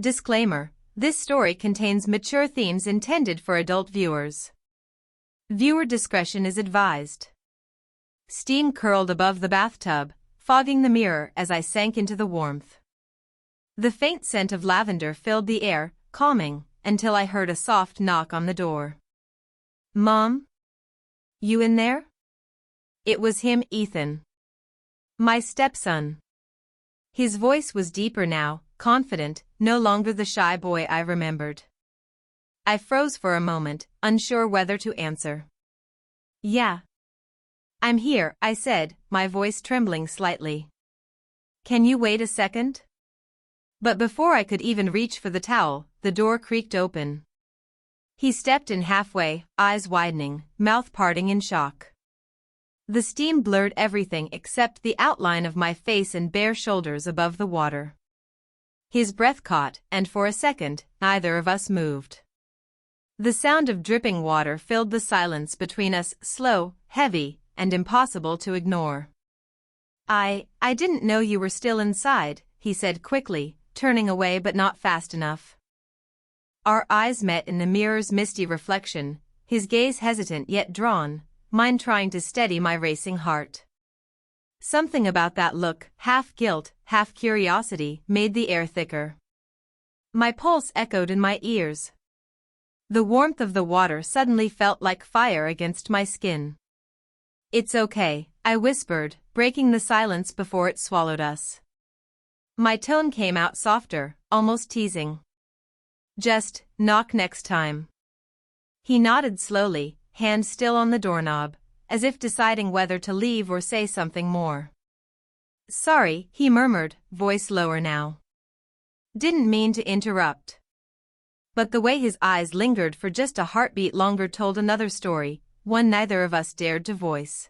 Disclaimer: this story contains mature themes intended for adult viewers. Viewer discretion is advised. Steam curled above the bathtub, fogging the mirror as I sank into the warmth. The faint scent of lavender filled the air, calming, until I heard a soft knock on the door. "Mom? You in there?" It was him, Ethan. My stepson. His voice was deeper now, confident, no longer the shy boy I remembered. I froze for a moment, unsure whether to answer. "Yeah. I'm here," I said, my voice trembling slightly. "Can you wait a second?" But before I could even reach for the towel, the door creaked open. He stepped in halfway, eyes widening, mouth parting in shock. The steam blurred everything except the outline of my face and bare shoulders above the water. His breath caught, and for a second, neither of us moved. The sound of dripping water filled the silence between us, slow, heavy, and impossible to ignore. I didn't know you were still inside," he said quickly, turning away but not fast enough. Our eyes met in the mirror's misty reflection, his gaze hesitant yet drawn, mine trying to steady my racing heart. Something about that look, half guilt, half curiosity, made the air thicker. My pulse echoed in my ears. The warmth of the water suddenly felt like fire against my skin. "It's okay," I whispered, breaking the silence before it swallowed us. My tone came out softer, almost teasing. "Just knock next time." He nodded slowly, hand still on the doorknob, as if deciding whether to leave or say something more. "Sorry," he murmured, voice lower now. "Didn't mean to interrupt." But the way his eyes lingered for just a heartbeat longer told another story, one neither of us dared to voice.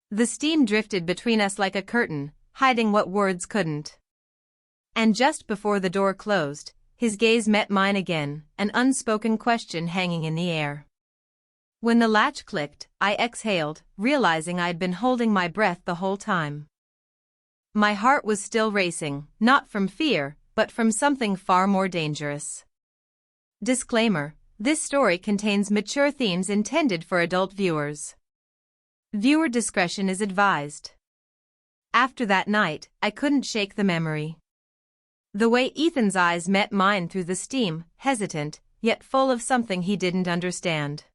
The steam drifted between us like a curtain, hiding what words couldn't. And just before the door closed, his gaze met mine again, an unspoken question hanging in the air. When the latch clicked, I exhaled, realizing I'd been holding my breath the whole time. My heart was still racing, not from fear, but from something far more dangerous. Disclaimer: this story contains mature themes intended for adult viewers. Viewer discretion is advised. After that night, I couldn't shake the memory. The way Ethan's eyes met mine through the steam, hesitant, yet full of something he didn't understand.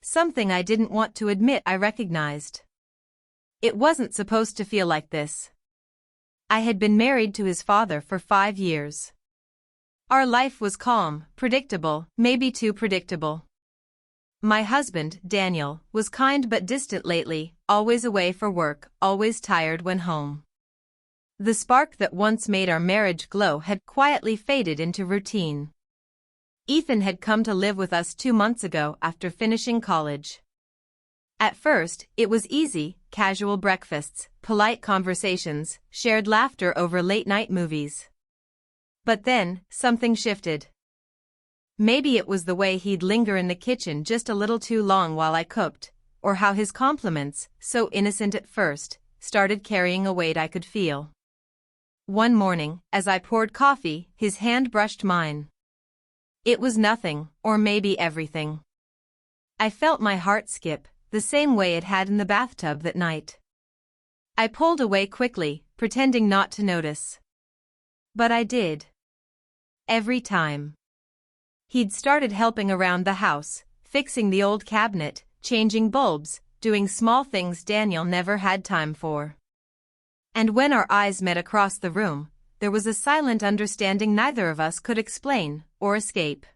Something I didn't want to admit I recognized. It wasn't supposed to feel like this. I had been married to his father for 5 years. Our life was calm, predictable, maybe too predictable. My husband, Daniel, was kind but distant lately, always away for work, always tired when home. The spark that once made our marriage glow had quietly faded into routine. Ethan had come to live with us 2 months ago after finishing college. At first, it was easy, casual breakfasts, polite conversations, shared laughter over late-night movies. But then, something shifted. Maybe it was the way he'd linger in the kitchen just a little too long while I cooked, or how his compliments, so innocent at first, started carrying a weight I could feel. One morning, as I poured coffee, his hand brushed mine. It was nothing, or maybe everything. I felt my heart skip, the same way it had in the bathtub that night. I pulled away quickly, pretending not to notice. But I did. Every time. He'd started helping around the house, fixing the old cabinet, changing bulbs, doing small things Daniel never had time for. And when our eyes met across the room, there was a silent understanding neither of us could explain or escape.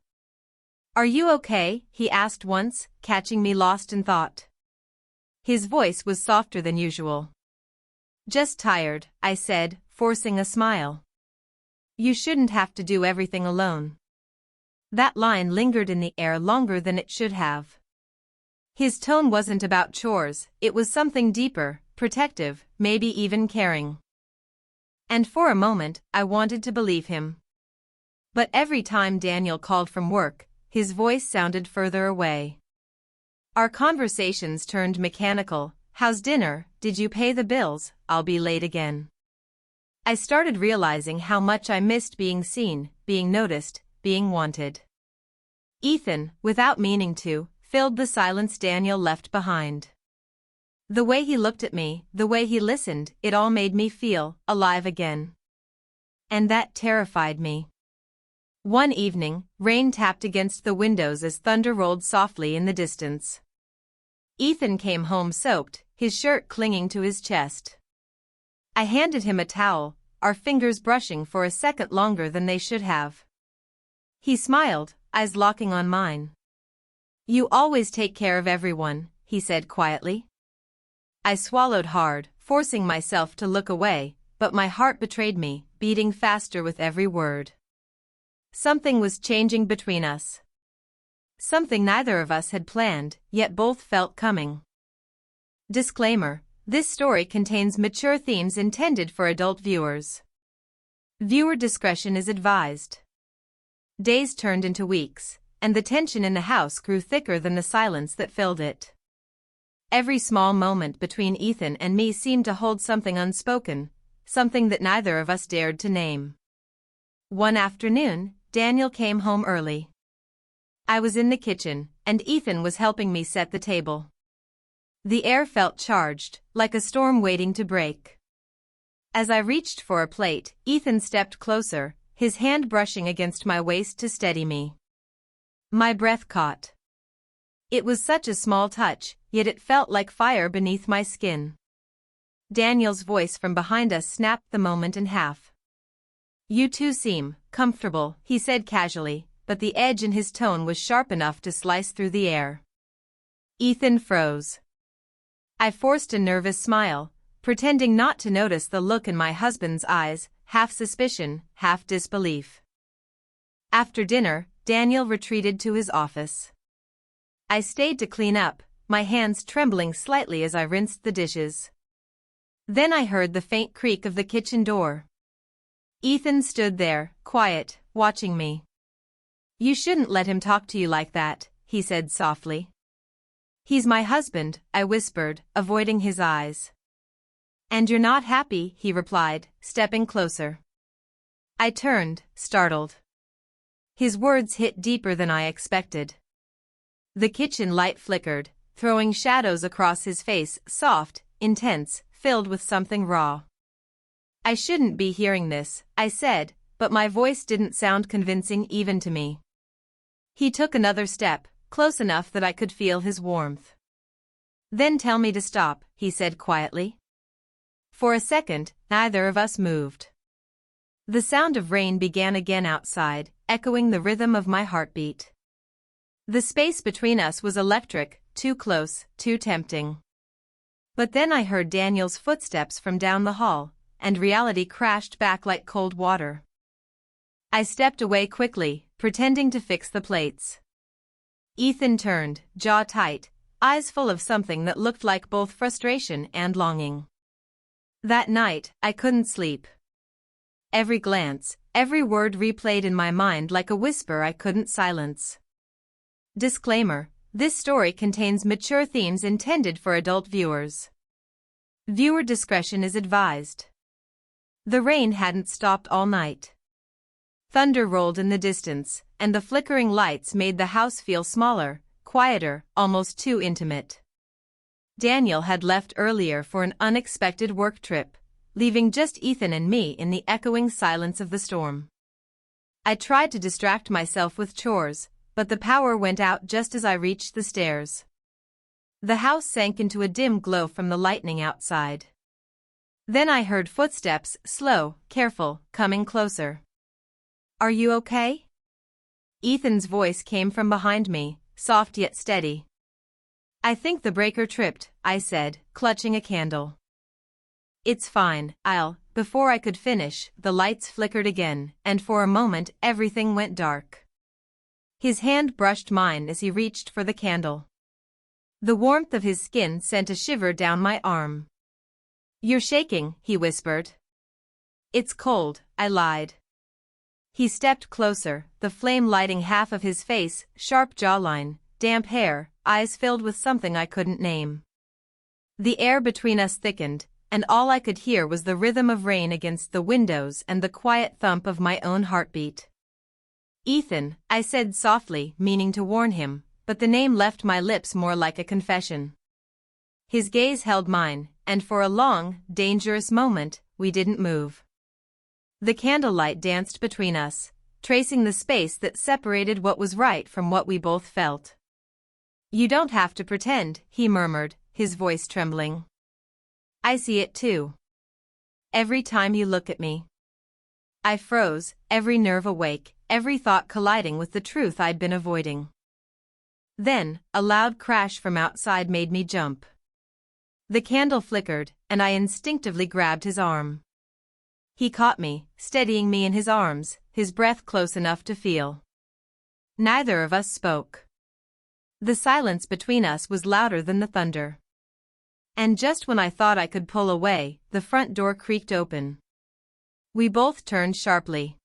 "Are you okay?" he asked once, catching me lost in thought. His voice was softer than usual. "Just tired," I said, forcing a smile. "You shouldn't have to do everything alone." That line lingered in the air longer than it should have. His tone wasn't about chores, it was something deeper, protective, maybe even caring. And for a moment, I wanted to believe him. But every time Daniel called from work, his voice sounded further away. Our conversations turned mechanical. "How's dinner? Did you pay the bills? I'll be late again." I started realizing how much I missed being seen, being noticed, being wanted. Ethan, without meaning to, filled the silence Daniel left behind. The way he looked at me, the way he listened, it all made me feel alive again. And that terrified me. One evening, rain tapped against the windows as thunder rolled softly in the distance. Ethan came home soaked, his shirt clinging to his chest. I handed him a towel, our fingers brushing for a second longer than they should have. He smiled, eyes locking on mine. "You always take care of everyone," he said quietly. I swallowed hard, forcing myself to look away, but my heart betrayed me, beating faster with every word. Something was changing between us. Something neither of us had planned, yet both felt coming. Disclaimer: this story contains mature themes intended for adult viewers. Viewer discretion is advised. Days turned into weeks, and the tension in the house grew thicker than the silence that filled it. Every small moment between Ethan and me seemed to hold something unspoken, something that neither of us dared to name. One afternoon, Daniel came home early. I was in the kitchen, and Ethan was helping me set the table. The air felt charged, like a storm waiting to break. As I reached for a plate, Ethan stepped closer, his hand brushing against my waist to steady me. My breath caught. It was such a small touch, yet it felt like fire beneath my skin. Daniel's voice from behind us snapped the moment in half. "You two seem comfortable," he said casually, but the edge in his tone was sharp enough to slice through the air. Ethan froze. I forced a nervous smile, pretending not to notice the look in my husband's eyes, half suspicion, half disbelief. After dinner, Daniel retreated to his office. I stayed to clean up, my hands trembling slightly as I rinsed the dishes. Then I heard the faint creak of the kitchen door. Ethan stood there, quiet, watching me. "You shouldn't let him talk to you like that," he said softly. "He's my husband," I whispered, avoiding his eyes. "And you're not happy," he replied, stepping closer. I turned, startled. His words hit deeper than I expected. The kitchen light flickered, throwing shadows across his face, soft, intense, filled with something raw. "I shouldn't be hearing this," I said, but my voice didn't sound convincing even to me. He took another step, close enough that I could feel his warmth. "Then tell me to stop," he said quietly. For a second, neither of us moved. The sound of rain began again outside, echoing the rhythm of my heartbeat. The space between us was electric, too close, too tempting. But then I heard Daniel's footsteps from down the hall, and reality crashed back like cold water. I stepped away quickly, pretending to fix the plates. Ethan turned, jaw tight, eyes full of something that looked like both frustration and longing. That night, I couldn't sleep. Every glance, every word replayed in my mind like a whisper I couldn't silence. Disclaimer: this story contains mature themes intended for adult viewers. Viewer discretion is advised. The rain hadn't stopped all night. Thunder rolled in the distance, and the flickering lights made the house feel smaller, quieter, almost too intimate. Daniel had left earlier for an unexpected work trip, leaving just Ethan and me in the echoing silence of the storm. I tried to distract myself with chores, but the power went out just as I reached the stairs. The house sank into a dim glow from the lightning outside. Then I heard footsteps, slow, careful, coming closer. "Are you okay?" Ethan's voice came from behind me, soft yet steady. "I think the breaker tripped," I said, clutching a candle. "It's fine, I'll..." Before I could finish, the lights flickered again, and for a moment everything went dark. His hand brushed mine as he reached for the candle. The warmth of his skin sent a shiver down my arm. "You're shaking," he whispered. "It's cold," I lied. He stepped closer, the flame lighting half of his face, sharp jawline, damp hair, eyes filled with something I couldn't name. The air between us thickened, and all I could hear was the rhythm of rain against the windows and the quiet thump of my own heartbeat. "Ethan," I said softly, meaning to warn him, but the name left my lips more like a confession. His gaze held mine, and for a long, dangerous moment, we didn't move. The candlelight danced between us, tracing the space that separated what was right from what we both felt. "You don't have to pretend," he murmured, his voice trembling. "I see it too. Every time you look at me." I froze, every nerve awake, every thought colliding with the truth I'd been avoiding. Then, a loud crash from outside made me jump. The candle flickered, and I instinctively grabbed his arm. He caught me, steadying me in his arms, his breath close enough to feel. Neither of us spoke. The silence between us was louder than the thunder. And just when I thought I could pull away, the front door creaked open. We both turned sharply.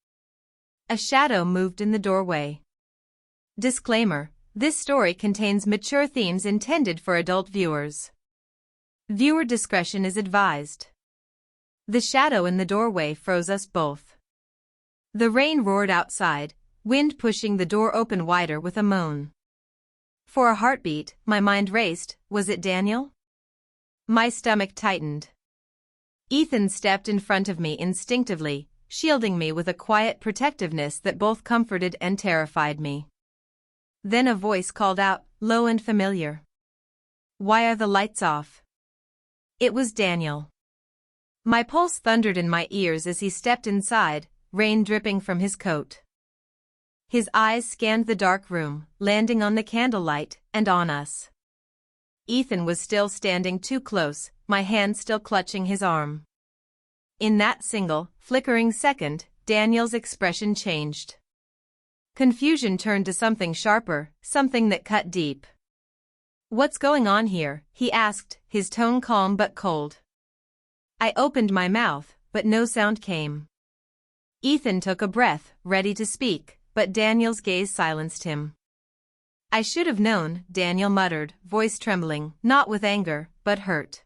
A shadow moved in the doorway. Disclaimer: this story contains mature themes intended for adult viewers. Viewer discretion is advised. The shadow in the doorway froze us both. The rain roared outside, wind pushing the door open wider with a moan. For a heartbeat, my mind raced. Was it Daniel? My stomach tightened. Ethan stepped in front of me instinctively, shielding me with a quiet protectiveness that both comforted and terrified me. Then a voice called out, low and familiar. "Why are the lights off?" It was Daniel. My pulse thundered in my ears as he stepped inside, rain dripping from his coat. His eyes scanned the dark room, landing on the candlelight and on us. Ethan was still standing too close, my hand still clutching his arm. In that single, flickering second, Daniel's expression changed. Confusion turned to something sharper, something that cut deep. "What's going on here?" he asked, his tone calm but cold. I opened my mouth, but no sound came. Ethan took a breath, ready to speak, but Daniel's gaze silenced him. "I should have known," Daniel muttered, voice trembling, not with anger, but hurt.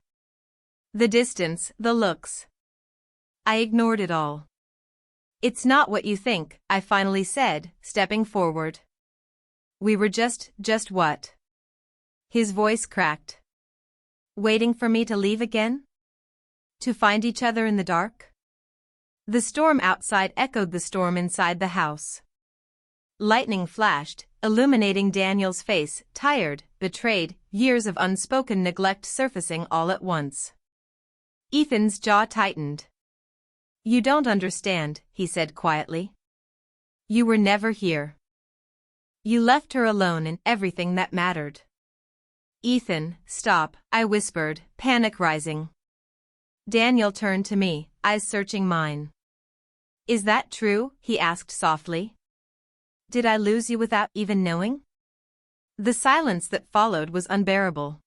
The distance, the looks. I ignored it all. "It's not what you think," I finally said, stepping forward. "We were just what?" His voice cracked. "Waiting for me to leave again? To find each other in the dark?" The storm outside echoed the storm inside the house. Lightning flashed, illuminating Daniel's face, tired, betrayed, years of unspoken neglect surfacing all at once. Ethan's jaw tightened. "You don't understand," he said quietly. "You were never here. You left her alone in everything that mattered." "Ethan, stop," I whispered, panic rising. Daniel turned to me, eyes searching mine. "Is that true?" he asked softly. "Did I lose you without even knowing?" The silence that followed was unbearable.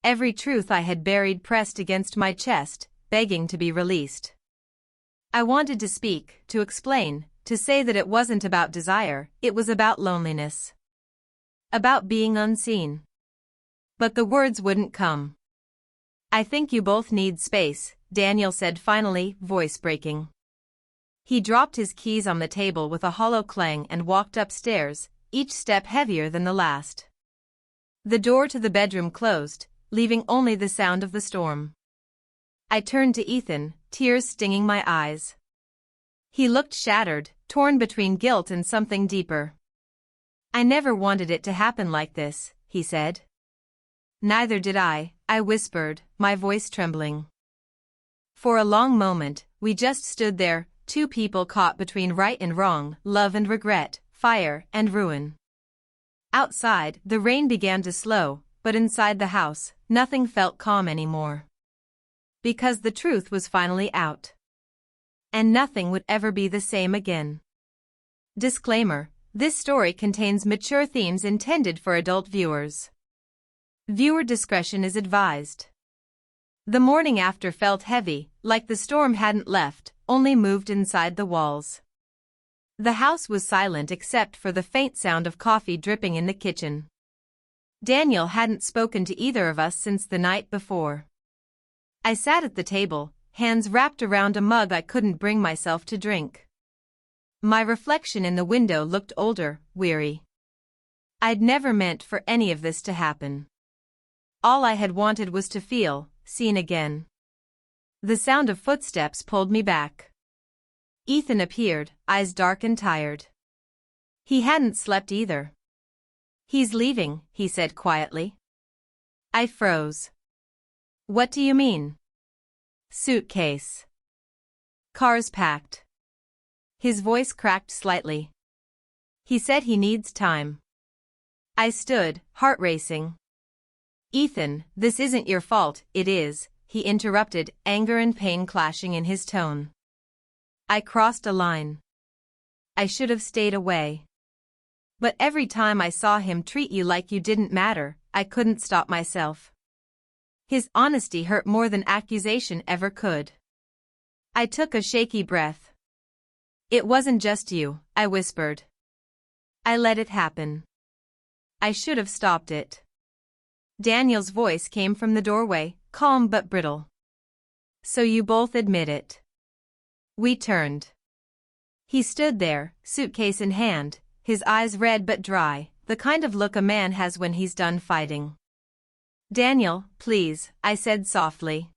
Every truth I had buried pressed against my chest, begging to be released. I wanted to speak, to explain, to say that it wasn't about desire, it was about loneliness. About being unseen. But the words wouldn't come. "I think you both need space," Daniel said finally, voice breaking. He dropped his keys on the table with a hollow clang and walked upstairs, each step heavier than the last. The door to the bedroom closed, leaving only the sound of the storm. I turned to Ethan, tears stinging my eyes. He looked shattered, torn between guilt and something deeper. "I never wanted it to happen like this," he said. "Neither did I whispered, my voice trembling. For a long moment, we just stood there, two people caught between right and wrong, love and regret, fire and ruin. Outside, the rain began to slow, but inside the house, nothing felt calm anymore. Because the truth was finally out. And nothing would ever be the same again. Disclaimer: this story contains mature themes intended for adult viewers. Viewer discretion is advised. The morning after felt heavy, like the storm hadn't left, only moved inside the walls. The house was silent except for the faint sound of coffee dripping in the kitchen. Daniel hadn't spoken to either of us since the night before. I sat at the table, hands wrapped around a mug I couldn't bring myself to drink. My reflection in the window looked older, weary. I'd never meant for any of this to happen. All I had wanted was to feel seen again. The sound of footsteps pulled me back. Ethan appeared, eyes dark and tired. He hadn't slept either. "He's leaving," he said quietly. I froze. "What do you mean?" "Suitcase. Car's packed." His voice cracked slightly. "He said he needs time." I stood, heart racing. "Ethan, this isn't your fault." "It is," he interrupted, anger and pain clashing in his tone. "I crossed a line. I should have stayed away. But every time I saw him treat you like you didn't matter, I couldn't stop myself." His honesty hurt more than accusation ever could. I took a shaky breath. "It wasn't just you," I whispered. "I let it happen. I should have stopped it." Daniel's voice came from the doorway, calm but brittle. "So you both admit it?" We turned. He stood there, suitcase in hand, his eyes red but dry, the kind of look a man has when he's done fighting. "Daniel, please," I said softly.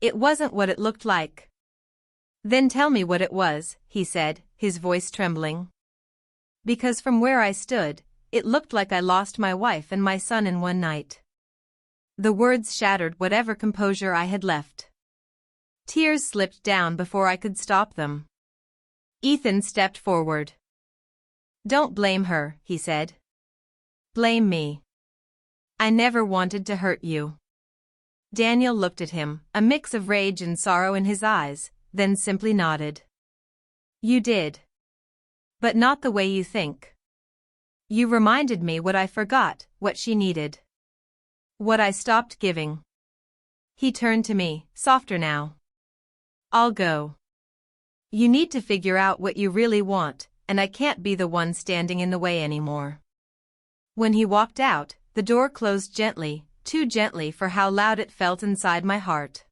"It wasn't what it looked like." "Then tell me what it was," he said, his voice trembling. "Because from where I stood, it looked like I lost my wife and my son in one night." The words shattered whatever composure I had left. Tears slipped down before I could stop them. Ethan stepped forward. "Don't blame her," he said. "Blame me. I never wanted to hurt you." Daniel looked at him, a mix of rage and sorrow in his eyes, then simply nodded. "You did. But not the way you think. You reminded me what I forgot, what she needed. What I stopped giving." He turned to me, softer now. "I'll go. You need to figure out what you really want, and I can't be the one standing in the way anymore." When he walked out, the door closed gently, too gently for how loud it felt inside my heart.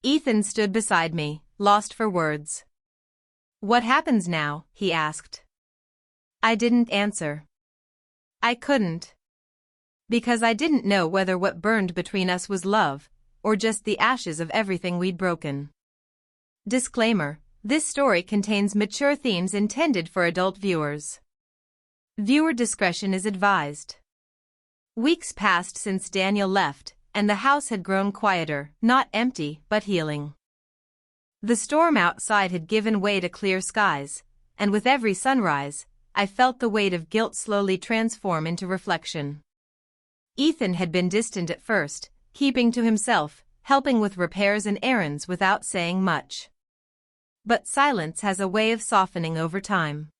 Ethan stood beside me, lost for words. "What happens now?" he asked. I didn't answer. I couldn't. Because I didn't know whether what burned between us was love, or just the ashes of everything we'd broken. Disclaimer: this story contains mature themes intended for adult viewers. Viewer discretion is advised. Weeks passed since Daniel left, and the house had grown quieter, not empty, but healing. The storm outside had given way to clear skies, and with every sunrise, I felt the weight of guilt slowly transform into reflection. Ethan had been distant at first, keeping to himself, helping with repairs and errands without saying much. But silence has a way of softening over time.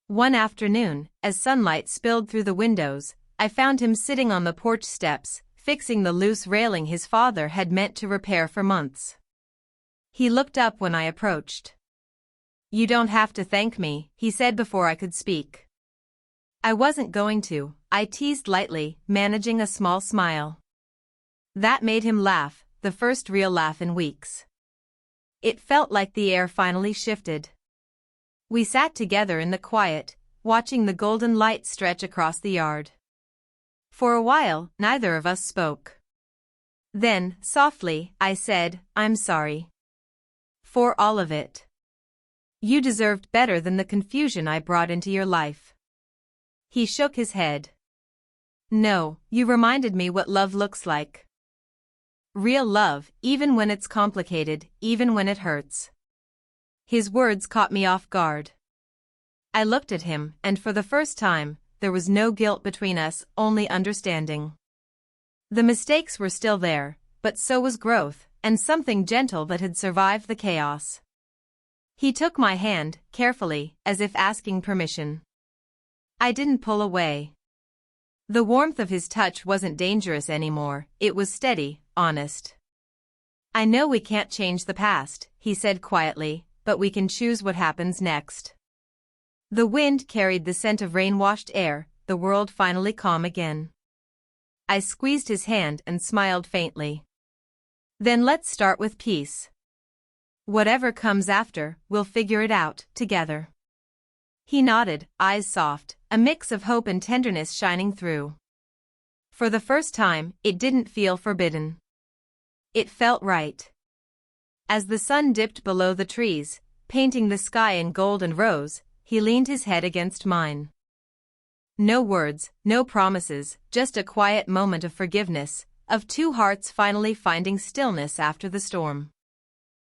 One afternoon, as sunlight spilled through the windows, I found him sitting on the porch steps, fixing the loose railing his father had meant to repair for months. He looked up when I approached. "You don't have to thank me," he said before I could speak. I wasn't going to, I teased lightly, managing a small smile. That made him laugh, the first real laugh in weeks. It felt like the air finally shifted. We sat together in the quiet, watching the golden light stretch across the yard. For a while, neither of us spoke. Then, softly, I said, "I'm sorry. For all of it. You deserved better than the confusion I brought into your life." He shook his head. "No, you reminded me what love looks like. Real love, even when it's complicated, even when it hurts." His words caught me off guard. I looked at him, and for the first time, there was no guilt between us, only understanding. The mistakes were still there, but so was growth, and something gentle that had survived the chaos. He took my hand, carefully, as if asking permission. I didn't pull away. The warmth of his touch wasn't dangerous anymore, it was steady, honest. "I know we can't change the past," he said quietly, "but we can choose what happens next." The wind carried the scent of rain-washed air, the world finally calm again. I squeezed his hand and smiled faintly. Then let's start with peace. Whatever comes after, we'll figure it out, together. He nodded, eyes soft, a mix of hope and tenderness shining through. For the first time, it didn't feel forbidden. It felt right. As the sun dipped below the trees, painting the sky in gold and rose, he leaned his head against mine. No words, no promises, just a quiet moment of forgiveness, of two hearts finally finding stillness after the storm.